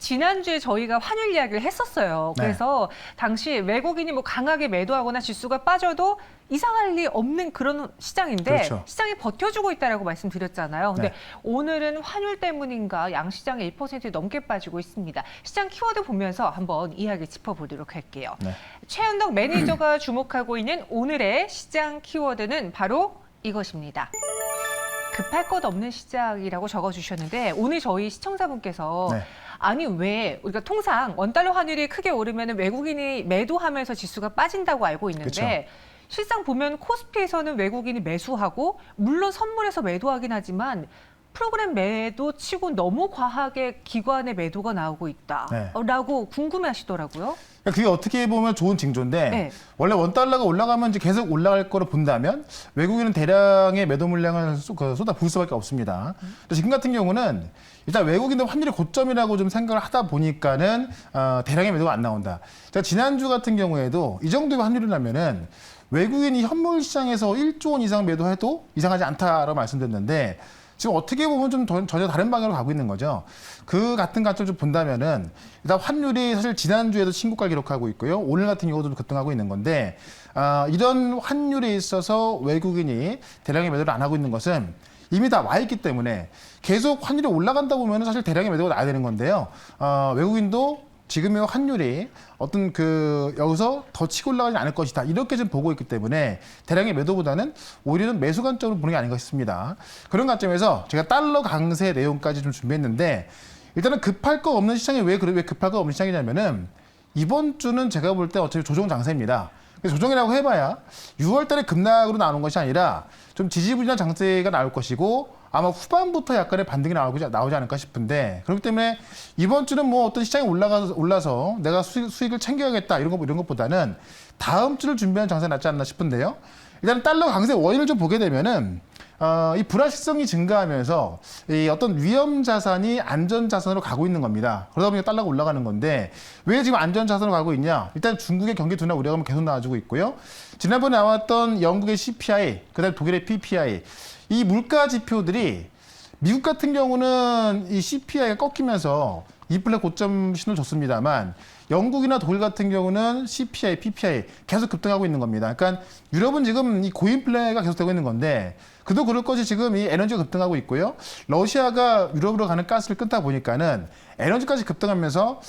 지난주에 저희가 환율 이야기를 했었어요. 네. 그래서 당시 외국인이 뭐 강하게 매도하거나 지수가 빠져도 이상할 리 없는 그런 시장인데 그렇죠. 시장이 버텨주고 있다라고 말씀드렸잖아요. 근데 네. 오늘은 환율 때문인가 양시장이 1% 넘게 빠지고 있습니다. 시장 키워드 보면서 한번 이야기 짚어보도록 할게요. 네. 최현덕 매니저가 주목하고 있는 오늘의 시장 키워드는 바로 이것입니다. 급할 것 없는 시장이라고 적어주셨는데 오늘 저희 시청자분께서 네. 아니 왜 우리가 통상 원달러 환율이 크게 오르면 외국인이 매도하면서 지수가 빠진다고 알고 있는데 그쵸. 실상 보면 코스피에서는 외국인이 매수하고 물론 선물에서 매도하긴 하지만 프로그램 매도 치고 너무 과하게 기관의 매도가 나오고 있다라고 궁금해하시더라고요. 그게 어떻게 보면 좋은 징조인데 네. 원래 원달러가 올라가면 이제 계속 올라갈 거로 본다면 외국인은 대량의 매도 물량을 쏟아부을 수밖에 없습니다. 근데 지금 같은 경우는 일단 외국인들 환율이 고점이라고 좀 생각을 하다 보니까는 대량의 매도가 안 나온다. 제가 지난주 같은 경우에도 이 정도의 환율이라면은 외국인이 현물 시장에서 1조 원 이상 매도해도 이상하지 않다라고 말씀드렸는데 지금 어떻게 보면 좀 전혀 다른 방향으로 가고 있는 거죠. 그 같은 관점을 좀 본다면은 일단 환율이 사실 지난주에도 신고가 기록하고 있고요. 오늘 같은 경우도 좀 급등하고 있는 건데 이런 환율에 있어서 외국인이 대량의 매도를 안 하고 있는 것은 이미 다 와 있기 때문에 계속 환율이 올라간다 보면 사실 대량의 매도가 나야 되는 건데요. 외국인도 지금의 환율이 어떤 여기서 더 치고 올라가지 않을 것이다. 이렇게 좀 보고 있기 때문에 대량의 매도보다는 오히려는 매수 관점으로 보는 게 아닌가 싶습니다. 그런 관점에서 제가 달러 강세 내용까지 좀 준비했는데 일단은 급할 거 없는 시장이 왜 급할 거 없는 시장이냐면은 이번 주는 제가 볼 때 어차피 조정 장세입니다. 그래서 조정이라고 해봐야 6월 달에 급락으로 나오는 것이 아니라 좀 지지부진한 장세가 나올 것이고 아마 후반부터 약간의 반등이 나오지 않을까 싶은데 그렇기 때문에 이번 주는 뭐 어떤 시장이 올라서 내가 수익을 챙겨야겠다 이런 것보다는 다음 주를 준비하는 장세가 낫지 않나 싶은데요. 일단 달러 강세 원인을 좀 보게 되면은 이 불확실성이 증가하면서 이 어떤 위험 자산이 안전 자산으로 가고 있는 겁니다. 그러다 보니까 달러가 올라가는 건데 왜 지금 안전 자산으로 가고 있냐? 일단 중국의 경기 둔화 우려감은 계속 나와주고 있고요. 지난번에 나왔던 영국의 CPI, 그다음 독일의 PPI 이 물가 지표들이 미국 같은 경우는 이 CPI가 꺾이면서 인플레 고점 신호를 줬습니다만 영국이나 독일 같은 경우는 CPI, PPI 계속 급등하고 있는 겁니다. 그러니까 유럽은 지금 이 고인플레가 계속되고 있는 건데 그도 그럴 것이 지금 이 에너지가 급등하고 있고요. 러시아가 유럽으로 가는 가스를 끊다 보니까는 에너지까지 급등하면서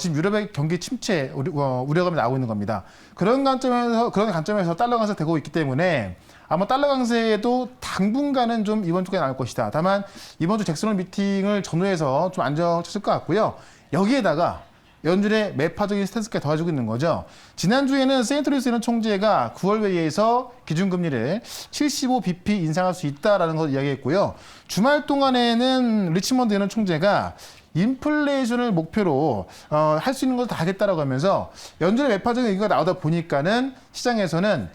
지금 유럽의 경기 침체 우려감이 나오고 있는 겁니다. 그런 관점에서 달러 강세 되고 있기 때문에 아마 달러 강세도 당분간은 좀 이번 주까지 나올 것이다. 다만 이번 주 잭슨홀 미팅을 전후해서 좀 안정했을 것 같고요. 여기에다가 연준의 매파적인 스탠스까지 더해주고 있는 거죠. 지난주에는 세인트루이스 이런 총재가 9월 회의에서 기준금리를 75bp 인상할 수 있다라는 걸 이야기했고요. 주말 동안에는 리치먼드 이런 총재가 인플레이션을 목표로 할 수 있는 걸 다 하겠다라고 하면서 연준의 매파적인 의견가 나오다 보니까는 시장에서는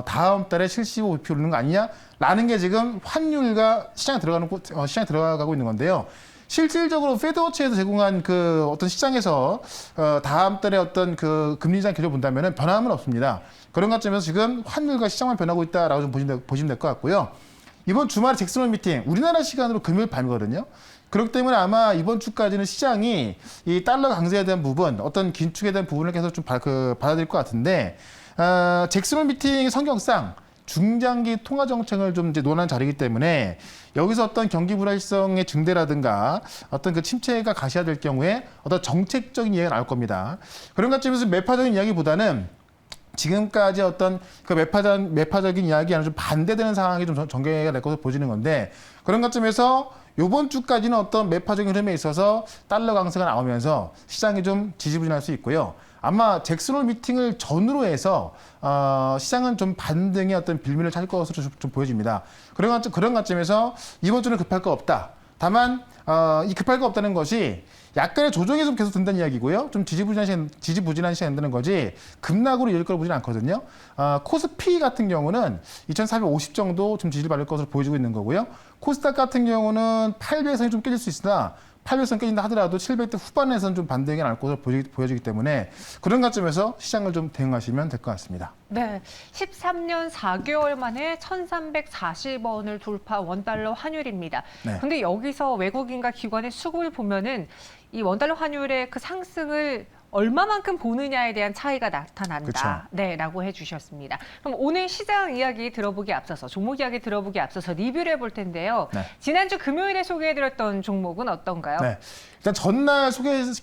다음 달에 75bp 오르는 거 아니냐라는 게 지금 환율과 시장에 들어가고 있는 건데요. 실질적으로 페드워치에서 제공한 어떤 시장에서 다음 달에 어떤 금리 인상 기조를 본다면은 변함은 없습니다. 그런 관점에서 지금 환율과 시장만 변하고 있다라고 좀 보시면 될 것 같고요. 이번 주말에 잭슨홀 미팅 우리나라 시간으로 금요일 밤이거든요. 그렇기 때문에 아마 이번 주까지는 시장이 이 달러 강세에 대한 부분, 어떤 긴축에 대한 부분을 계속 좀 받아들일 것 같은데 잭슨홀 미팅의 성격상 중장기 통화 정책을 좀 이제 논하는 자리이기 때문에 여기서 어떤 경기 불확실성의 증대라든가 어떤 침체가 가시화될 경우에 어떤 정책적인 이야기가 나올 겁니다. 그런 관점에서 매파적인 이야기보다는 지금까지 어떤 매파적인 이야기와는 좀 반대되는 상황이 좀 전개가 될 것으로 보이는 건데 그런 관점에서 이번 주까지는 어떤 매파적인 흐름에 있어서 달러 강세가 나오면서 시장이 좀 지지부진할 수 있고요. 아마 잭슨홀 미팅을 전후로 해서 시장은 좀 반등의 어떤 빌미를 찾을 것으로 좀 보여집니다. 그런 관점에서 이번 주는 급할 거 없다. 다만 이 급할 거 없다는 것이 약간의 조정이 좀 계속 된다는 이야기고요. 좀 지지부진한 시간이 된다는 거지 급락으로 이을 거로 보지는 않거든요. 코스피 같은 경우는 2450 정도 좀 지지를 받을 것으로 보여지고 있는 거고요. 코스닥 같은 경우는 800선이 좀 깨질 수 있으나 800선 깨진다 하더라도 700대 후반에서는 좀 반등이 나올 것으로 보여지기 때문에 그런 관점에서 시장을 좀 대응하시면 될 것 같습니다. 네, 13년 4개월 만에 1,340원을 돌파 원달러 환율입니다. 네. 근데 여기서 외국인과 기관의 수급을 보면은 이 원달러 환율의 그 상승을 얼마만큼 보느냐에 대한 차이가 나타난다. 그쵸. 네, 라고 해주셨습니다. 그럼 오늘 시장 이야기 들어보기 앞서서, 종목 이야기 들어보기 앞서서 리뷰를 해볼 텐데요. 네. 지난주 금요일에 소개해드렸던 종목은 어떤가요? 네. 일단 전날 소개를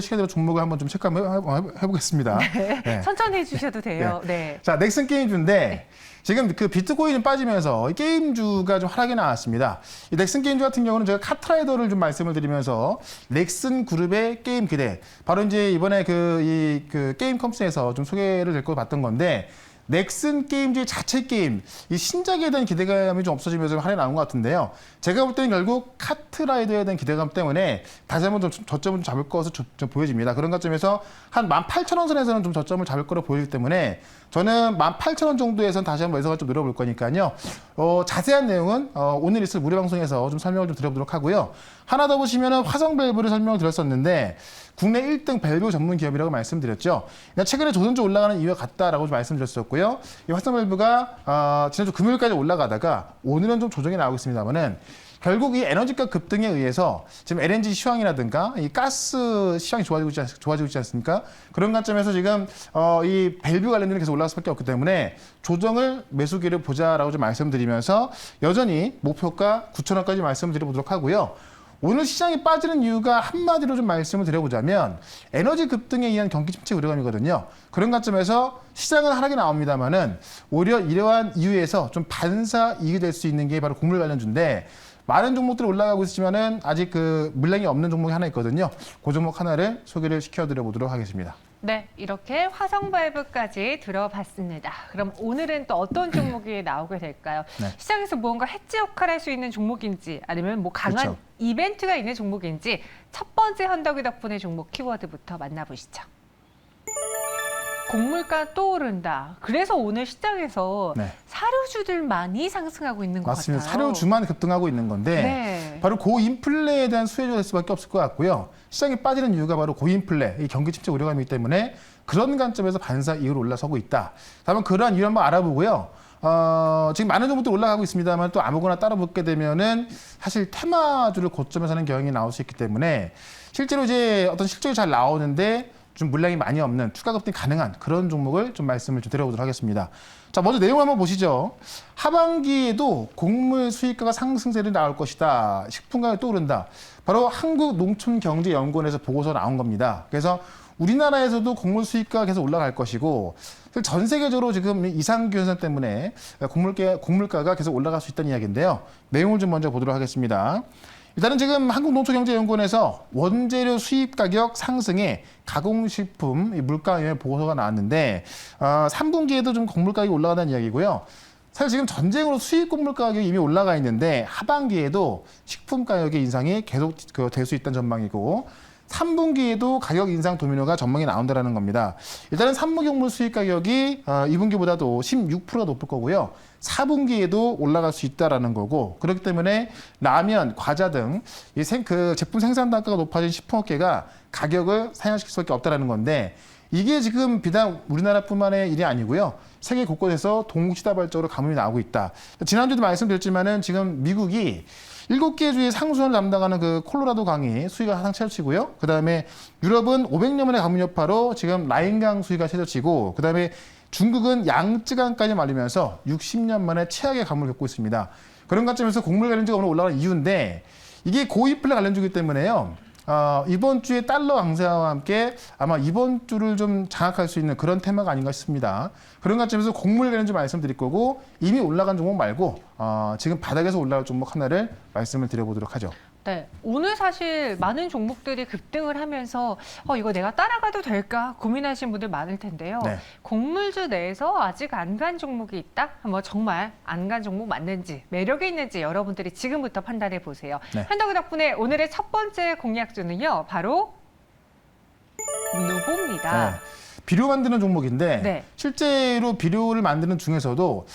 시켜드린 종목을 한번 좀 체크 한번 해보겠습니다. 네. 천천히 해주셔도 돼요. 네. 자, 넥슨 게임주인데 지금 그 비트코인이 빠지면서 게임주가 좀 하락이 나왔습니다. 이 넥슨 게임주 같은 경우는 제가 카트라이더를 좀 말씀을 드리면서 넥슨 그룹의 게임 기대, 바로 이제 이번에 그 게임 컴스에서 좀 소개를 될 거 봤던 건데, 넥슨 게임즈의 자체 게임, 이 신작에 대한 기대감이 좀 없어지면서 하락이 나온 것 같은데요. 제가 볼 때는 결국 카트라이더에 대한 기대감 때문에 다시 한번 좀 저점을 좀 잡을 것으로 좀 보여집니다. 그런 관점에서 한 18,000원 선에서는 좀 저점을 잡을 거로 보이기 때문에 저는 18,000원 정도에서는 다시 한번 매수가 좀 늘어볼 거니까요. 자세한 내용은 오늘 있을 무료 방송에서 좀 설명을 좀 드려보도록 하고요. 하나 더 보시면은 화성밸브를 설명을 드렸었는데 국내 1등 밸브 전문 기업이라고 말씀드렸죠. 최근에 조선주 올라가는 이유가 같다라고 좀 말씀드렸었고요. 이 화성밸브가 지난주 금요일까지 올라가다가 오늘은 좀 조정이 나오고 있습니다만은 결국 이 에너지가 급등에 의해서 지금 LNG 시황이라든가 이 가스 시황이 좋아지고 있지 않습니까? 그런 관점에서 지금 이 밸브 관련주는 계속 올라갈 수밖에 없기 때문에 조정을 매수기를 보자라고 좀 말씀드리면서 여전히 목표가 9,000원까지 말씀드려보도록 하고요. 오늘 시장이 빠지는 이유가 한마디로 좀 말씀을 드려보자면 에너지 급등에 의한 경기 침체 우려감이거든요. 그런 관점에서 시장은 하락이 나옵니다만은 오히려 이러한 이유에서 좀 반사 이익이 될 수 있는 게 바로 곡물 관련주인데 많은 종목들이 올라가고 있지만은 아직 그 물량이 없는 종목이 하나 있거든요. 그 종목 하나를 소개를 시켜드려 보도록 하겠습니다. 네, 이렇게 화성밸브까지 들어봤습니다. 그럼 오늘은 또 어떤 종목이 나오게 될까요? 네. 시장에서 무언가 해지 역할을 할 수 있는 종목인지 아니면 뭐 강한 그렇죠. 이벤트가 있는 종목인지 첫 번째 헌덕이 덕분에 종목 키워드부터 만나보시죠. 곡물가 또 오른다. 그래서 오늘 시장에서 네. 사료주들 많이 상승하고 있는 것 맞습니다. 같아요. 사료주만 급등하고 있는 건데 네. 바로 고인플레에 대한 수혜주가 될 수밖에 없을 것 같고요. 시장이 빠지는 이유가 바로 고인플레, 이 경기 침체 우려감이기 때문에 그런 관점에서 반사 이후로 올라서고 있다. 다만 그러한 이유 한번 알아보고요. 지금 많은 종목들 올라가고 있습니다만 또 아무거나 따라 붙게 되면은 사실 테마주를 고점에 사는 경향이 나올 수 있기 때문에 실제로 이제 어떤 실적이 잘 나오는데 좀 물량이 많이 없는 추가 급등이 가능한 그런 종목을 좀 말씀을 좀 드려보도록 하겠습니다. 자, 먼저 내용 한번 보시죠. 하반기에도 곡물 수익가가 상승세를 나올 것이다. 식품 가격이 또 오른다. 바로 한국농촌경제연구원에서 보고서 나온 겁니다. 그래서 우리나라에서도 곡물 수익가가 계속 올라갈 것이고 전 세계적으로 지금 이상규 현상 때문에 곡물가가 계속 올라갈 수 있다는 이야기인데요. 내용을 좀 먼저 보도록 하겠습니다. 일단은 지금 한국농촌경제연구원에서 원재료 수입 가격 상승에 가공식품 물가 영향 보고서가 나왔는데 3분기에도 좀 곡물 가격이 올라간다는 이야기고요. 사실 지금 전쟁으로 수입 곡물 가격이 이미 올라가 있는데 하반기에도 식품 가격의 인상이 계속 될 수 있다는 전망이고 3분기에도 가격 인상 도미노가 전망이 나온다는 겁니다. 일단은 산목용물 수입 가격이 2분기보다도 16%가 높을 거고요. 4분기에도 올라갈 수 있다는 거고 그렇기 때문에 라면, 과자 등 그 제품 생산 단가가 높아진 식품업계가 가격을 상향시킬 수밖에 없다는 건데 이게 지금 비단 우리나라뿐만의 일이 아니고요. 세계 곳곳에서 동시다발적으로 감염이 나오고 있다. 지난주도 말씀드렸지만은 지금 미국이 7개 주의 상수원을 담당하는 그 콜로라도 강이 수위가 하상 최저치고요. 그다음에 유럽은 500년 만의 가뭄 여파로 지금 라인강 수위가 최저치고 그다음에 중국은 양쯔강까지 말리면서 60년 만에 최악의 가뭄을 겪고 있습니다. 그런 관점에서 곡물 관련주가 오늘 올라가는 이유인데 이게 고인플레 관련주이기 때문에요. 이번 주에 달러 강세와 함께 아마 이번 주를 좀 장악할 수 있는 그런 테마가 아닌가 싶습니다. 그런 관점에서 곡물 관련주 말씀드릴 거고 이미 올라간 종목 말고 지금 바닥에서 올라갈 종목 하나를 말씀을 드려보도록 하죠. 네, 오늘 사실 많은 종목들이 급등을 하면서 이거 내가 따라가도 될까 고민하시는 분들 많을 텐데요. 네. 곡물주 내에서 아직 안 간 종목이 있다? 뭐 정말 안 간 종목 맞는지 매력이 있는지 여러분들이 지금부터 판단해 보세요. 네. 현덕이 덕분에 오늘의 첫 번째 공략주는요. 바로 누보입니다. 네. 비료 만드는 종목인데 네. 실제로 비료를 만드는 중에서도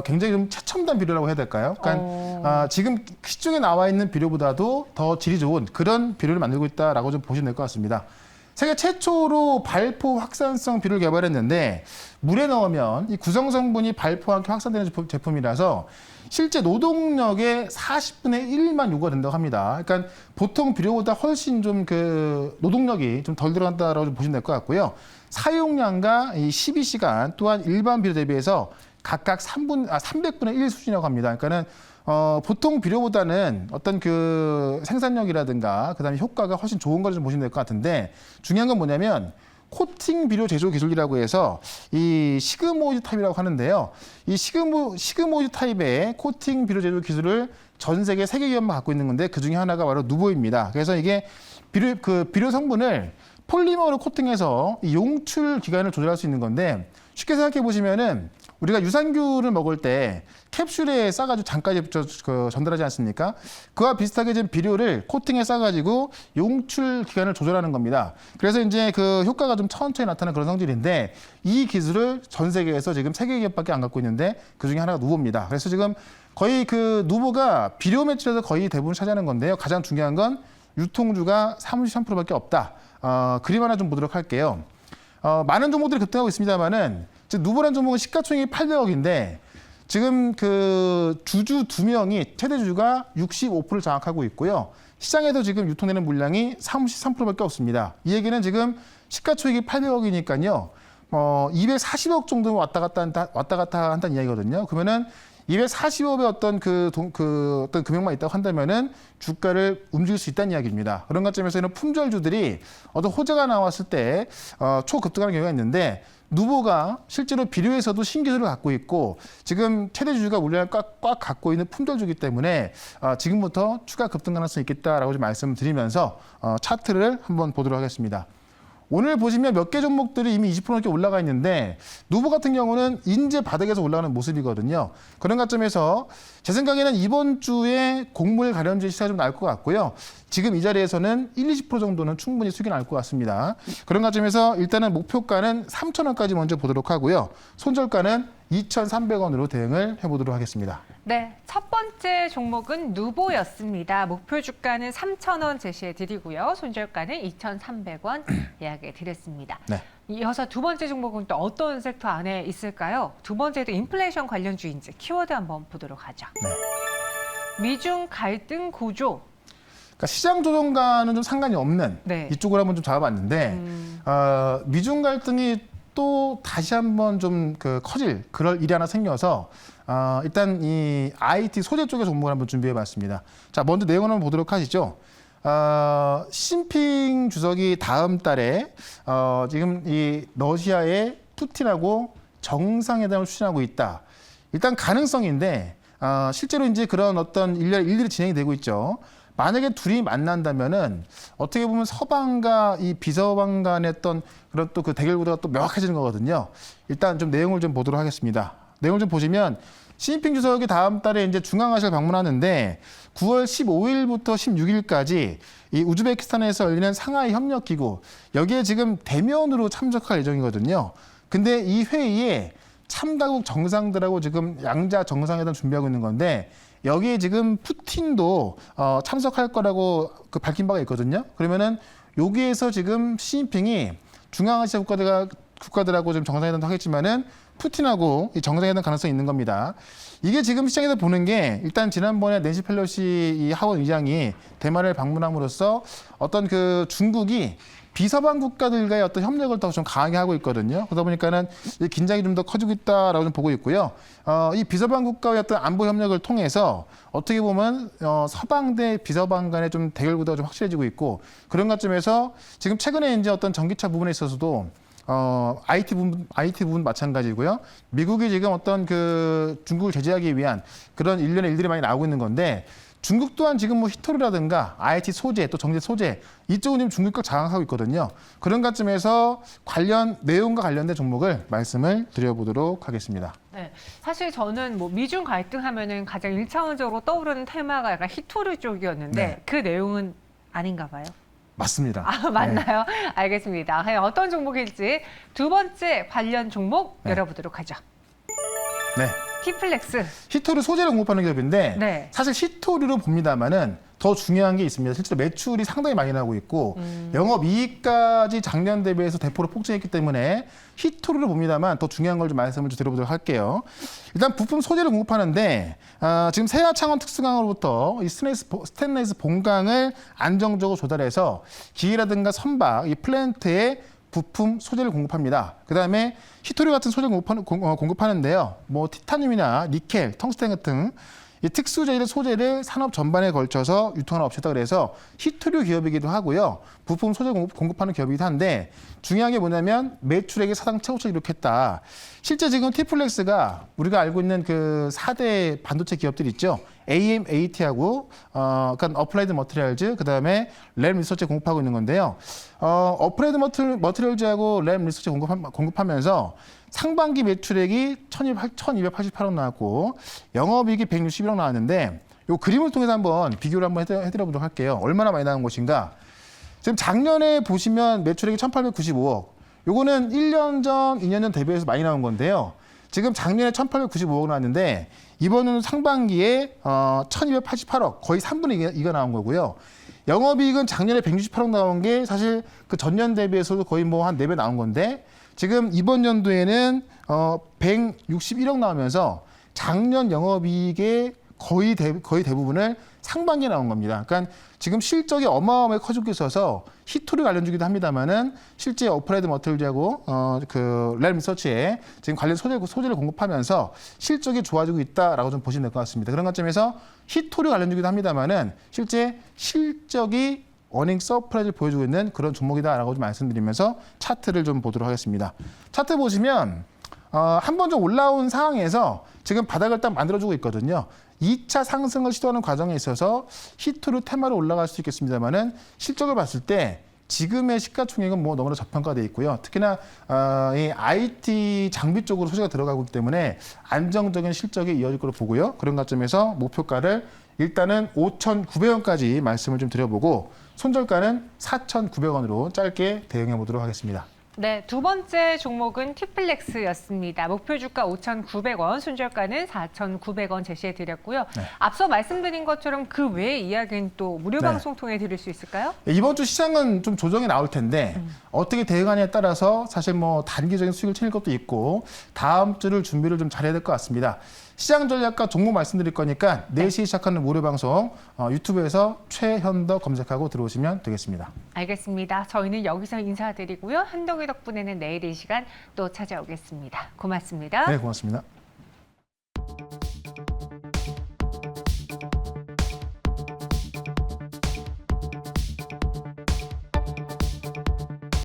굉장히 좀 최첨단 비료라고 해야 될까요? 그러니까 지금 시중에 나와 있는 비료보다도 더 질이 좋은 그런 비료를 만들고 있다라고 좀 보시면 될 것 같습니다. 세계 최초로 발포 확산성 비료를 개발했는데 물에 넣으면 이 구성 성분이 발포와 함께 확산되는 제품이라서 실제 노동력의 40분의 1만 요구가 된다고 합니다. 그러니까 보통 비료보다 훨씬 좀 그 노동력이 좀 덜 들어간다라고 좀 보시면 될 것 같고요. 사용량과 이 12시간 또한 일반 비료 대비해서 각각 300분의 1 수준이라고 합니다. 그러니까는 보통 비료보다는 어떤 그 생산력이라든가 그다음에 효과가 훨씬 좋은 걸 좀 보시면 될 것 같은데 중요한 건 뭐냐면 코팅 비료 제조 기술이라고 해서 이 시그모이드 타입이라고 하는데요. 이 시그모이드 타입의 코팅 비료 제조 기술을 전 세계 3개 기업만 갖고 있는 건데 그 중에 하나가 바로 누보입니다. 그래서 이게 비료 성분을 폴리머로 코팅해서 이 용출 기간을 조절할 수 있는 건데 쉽게 생각해 보시면은 우리가 유산균을 먹을 때 캡슐에 싸가지고 장까지 전달하지 않습니까? 그와 비슷하게 지금 비료를 코팅에 싸가지고 용출 기간을 조절하는 겁니다. 그래서 이제 그 효과가 좀 천천히 나타나는 그런 성질인데 이 기술을 전 세계에서 지금 3개 기업밖에 안 갖고 있는데 그 중에 하나가 누보입니다. 그래서 지금 거의 그 누보가 비료 매출에서 거의 대부분 차지하는 건데요. 가장 중요한 건 유통주가 33%밖에 없다. 그림 하나 좀 보도록 할게요. 많은 종목들이 급등하고 있습니다만은 누보라는 종목은 시가총액이 800억인데 지금 그 주주 2명이 최대 주주가 65%를 장악하고 있고요. 시장에서 지금 유통되는 물량이 33%밖에 없습니다. 이 얘기는 지금 시가총액이 800억이니까요. 240억 정도 왔다 갔다 한다는 이야기거든요. 그러면은 240억의 어떤 어떤 금액만 있다고 한다면은 주가를 움직일 수 있다는 이야기입니다. 그런 관점에서는 품절주들이 어떤 호재가 나왔을 때 초급등하는 경우가 있는데 누보가 실제로 비료에서도 신기술을 갖고 있고 지금 최대 주주가 물량을 꽉 갖고 있는 품절주기 때문에 지금부터 추가 급등 가능성이 있겠다라고 좀 말씀드리면서 차트를 한번 보도록 하겠습니다. 오늘 보시면 몇 개 종목들이 이미 20% 넘게 올라가 있는데 누보 같은 경우는 인제 바닥에서 올라가는 모습이거든요. 그런 관점에서 제 생각에는 이번 주에 곡물 가련주의 시세가 좀 날 것 같고요. 지금 이 자리에서는 1-20% 정도는 충분히 수익이 날 것 같습니다. 그런 관점에서 일단은 목표가는 3,000원까지 먼저 보도록 하고요. 손절가는 2,300원으로 대응을 해보도록 하겠습니다. 네, 첫 번째 종목은 누보였습니다. 목표 주가는 3,000원 제시해 드리고요. 손절가는 2,300원 예약해 드렸습니다. 네. 이어서 두 번째 종목은 또 어떤 섹터 안에 있을까요? 두 번째도 인플레이션 관련주인지 키워드 한번 보도록 하죠. 네. 미중 갈등 고조. 그러니까 시장 조정과는 좀 상관이 없는 네. 이쪽으로 한번 좀 잡아봤는데 미중 갈등이 또 다시 한번 좀 커질 그럴 일이 하나 생겨서 일단 이 IT 소재 쪽의 종목을 한번 준비해봤습니다. 자, 먼저 내용을 한번 보도록 하시죠. 시진핑 주석이 다음 달에 지금 이 러시아의 푸틴하고 정상회담을 추진하고 있다. 일단 가능성인데 실제로 이제 그런 어떤 일들이 진행이 되고 있죠. 만약에 둘이 만난다면은 어떻게 보면 서방과 이 비서방 간의 어떤 그런 또 그 대결 구도가 또 명확해지는 거거든요. 일단 좀 내용을 좀 보도록 하겠습니다. 내용을 좀 보시면 시진핑 주석이 다음 달에 이제 중앙아시아를 방문하는데 9월 15일부터 16일까지 이 우즈베키스탄에서 열리는 상하이 협력기구 여기에 지금 대면으로 참석할 예정이거든요. 근데 이 회의에 참가국 정상들하고 지금 양자 정상회담 준비하고 있는 건데 여기에 지금 푸틴도 참석할 거라고 밝힌 바가 있거든요. 그러면은 여기에서 지금 시진핑이 중앙아시아 국가들하고 좀 정상회담도 하겠지만은 푸틴하고 이 정상회담 가능성이 있는 겁니다. 이게 지금 시장에서 보는 게 일단 지난번에 낸시 펠로시 이 하원 의장이 대만을 방문함으로써 어떤 그 중국이 비서방 국가들과의 어떤 협력을 더 좀 강하게 하고 있거든요. 그러다 보니까는 이 긴장이 좀 더 커지고 있다라고 좀 보고 있고요. 이 비서방 국가의 어떤 안보 협력을 통해서 어떻게 보면 서방 대 비서방 간의 좀 대결 구도가 좀 확실해지고 있고 그런 관점에서 지금 최근에 이제 어떤 전기차 부분에 있어서도 IT 부분 마찬가지고요. 미국이 지금 어떤 그 중국을 제재하기 위한 그런 일련의 일들이 많이 나오고 있는 건데 중국 또한 지금 뭐 히토리라든가 IT 소재 또 정제 소재 이쪽은 지금 중국과 장악하고 있거든요. 그런 관점에서 관련 내용과 관련된 종목을 말씀을 드려보도록 하겠습니다. 네, 사실 저는 뭐 미중 갈등하면은 가장 1차원적으로 떠오르는 테마가 약간 히토리 쪽이었는데 네. 그 내용은 아닌가 봐요. 맞습니다. 아, 맞나요? 알겠습니다. 과연 어떤 종목일지 두 번째 관련 종목 열어보도록 하죠. 네. 티플렉스. 히토류 소재를 공급하는 기업인데 네. 사실 히토류로 봅니다만은 더 중요한 게 있습니다. 실제로 매출이 상당히 많이 나고 있고 영업이익까지 작년 대비해서 대폭으로 폭증했기 때문에 히토류로 봅니다만 더 중요한 걸 좀 말씀을 좀 드려보도록 할게요. 일단 부품 소재를 공급하는데 지금 세화 창원 특수강으로부터 이 스테인리스 본강을 안정적으로 조달해서 기계라든가 선박, 이 플랜트에 부품 소재를 공급합니다. 그다음에 히토류 같은 소재를 공급하는데요. 뭐 티타늄이나 니켈, 텅스텐 같은 이 특수재질 소재를 산업 전반에 걸쳐서 유통하는 업체다 그래서 히토류 기업이기도 하고요. 부품 소재 공급하는 기업이기도 한데 중요한 게 뭐냐면 매출액의 사상 최고치를 기록했다. 실제 지금 티플렉스가 우리가 알고 있는 그 4대 반도체 기업들 있죠. AMAT하고 그러니까 어플라이드 머티리얼즈 그다음에 램 리서치 공급하고 있는 건데요. 어플라이드 머티리얼즈하고 램 리서치 공급하면서 상반기 매출액이 1,288억 나왔고 영업이익이 161억 나왔는데 이 그림을 통해서 한번 비교를 한번 해드려보도록 할게요. 얼마나 많이 나온 것인가. 지금 작년에 보시면 매출액이 1,895억. 요거는 1년 전, 2년 전 대비해서 많이 나온 건데요. 지금 작년에 1,895억 나왔는데 이번은 상반기에 1,288억, 거의 3분의 2가 나온 거고요. 영업이익은 작년에 168억 나온 게 사실 그 전년 대비해서도 거의 뭐 한 4배 나온 건데 지금 이번 연도에는 161억 나오면서 작년 영업이익의 거의 대부분을 상반기에 나온 겁니다. 그러니까 지금 실적이 어마어마하게 커지고 있어서 히토류 관련주기도 합니다만은 실제 어플라이드 머티리얼즈하고 그 램 리서치에 지금 관련 소재를 공급하면서 실적이 좋아지고 있다라고 좀 보시면 될 것 같습니다. 그런 관점에서 히토류 관련주기도 합니다만은 실제 실적이 어닝 서프라이즈를 보여주고 있는 그런 종목이다라고 좀 말씀드리면서 차트를 좀 보도록 하겠습니다. 차트 보시면 한 번 좀 올라온 상황에서 지금 바닥을 딱 만들어주고 있거든요. 2차 상승을 시도하는 과정에 있어서 히토류 테마로 올라갈 수 있겠습니다만은 실적을 봤을 때 지금의 시가총액은 뭐 너무나 저평가돼 있고요. 특히나 이 IT 장비 쪽으로 소재가 들어가고 있기 때문에 안정적인 실적이 이어질 것으로 보고요. 그런 관점에서 목표가를 일단은 5,900원까지 말씀을 좀 드려보고 손절가는 4,900원으로 짧게 대응해 보도록 하겠습니다. 네, 두 번째 종목은 티플렉스였습니다. 목표 주가 5,900원, 순저가는 4,900원 제시해 드렸고요. 네. 앞서 말씀드린 것처럼 그 외의 이야기는 또 무료 네. 방송 통해 드릴 수 있을까요? 이번 주 시장은 좀 조정이 나올 텐데 어떻게 대응하냐에 따라서 사실 뭐 단기적인 수익을 챙길 것도 있고 다음 주를 준비를 좀 잘해야 될 것 같습니다. 시장 전략과 종목 말씀드릴 거니까 4시 시작하는 무료 방송 유튜브에서 최현덕 검색하고 들어오시면 되겠습니다. 알겠습니다. 저희는 여기서 인사드리고요. 한덕희 덕분에는 내일 이 시간 또 찾아오겠습니다. 고맙습니다. 네, 고맙습니다.